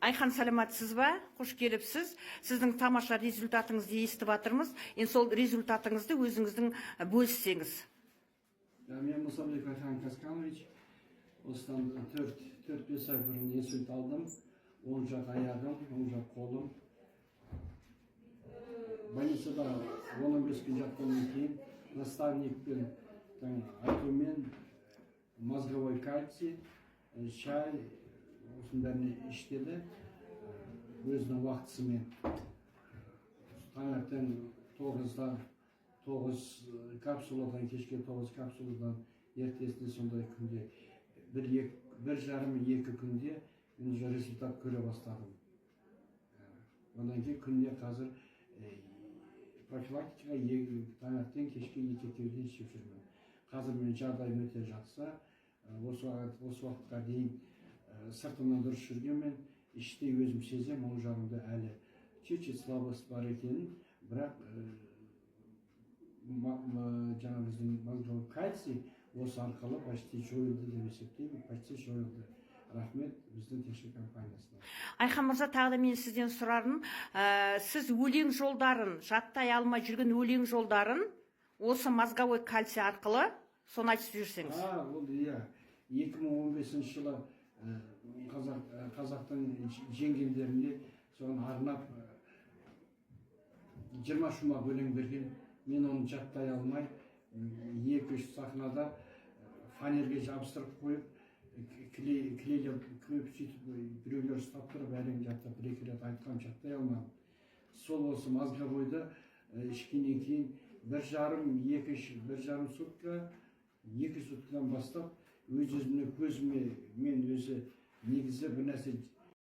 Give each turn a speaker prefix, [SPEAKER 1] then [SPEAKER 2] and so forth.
[SPEAKER 1] Айхан, саламатсыз ба? Қош келіпсіз. Сіздің тамаша результатыңызды естіп жатырмыз. Енді сол результатыңызды өзіңіздің бөліссеңіз.
[SPEAKER 2] Мен Мұсабек Айхан Касканович. Осыдан 4-5 ай бұрын инсульт алдым. Оң жақ аяғым, оң жақ қолым. Больницада 15 күн жатқаннан кейін наставникпен айтумен мозговой кальций, шай, осының бәріне іштеді өзінің уақытысымен. Таңертең 9 капсуладан, кешке 9 капсуладан, ертесінде сондай күнде, 1,5-2 күнде мен уже результат көре бастадым. Одан кейін күнде қазір профилактикаға таңертең кешке 2-2 ішіп жүрмін. Қазір мен жағдайым өте жақсы. Осы уақытқа дейін сыртымнан дұрыс жүргенмен, іште өзім сезем, оң жағымда әлі чуть-чуть слабость бар екенін, бірақ жаңа біздің мозговой кальций осы арқылы почти жойылды деп есептеймін, почти жойылды. Рахмет біздің текше компаниясына.
[SPEAKER 1] Айхан мырза, тағы да мен сізден сұрарым, сіз өлең жолдарын, жаттай алмай жүрген өлең жолдарын осы мозговой кальций арқылы соны айтып жүрсеңіз.
[SPEAKER 2] Ол иә, 2015 жылы қазақтың жеңгендерінде соған арнап 20 шумақ өлең берген. Мен оны жаттай алмай, 2-3 сахнада фанерге жабыстырып қойып, клейлеп көп сөйтіп біреулер ұстап тұрып әлем жаттап, бір-екі рет айтқам жаттай алмадым. Сол осы мозговойды ішкеннен кейін 1,5-2 сутка, 2 суткадан бастап өз-өзіме көзіме мен өзі негізі бір нәрсе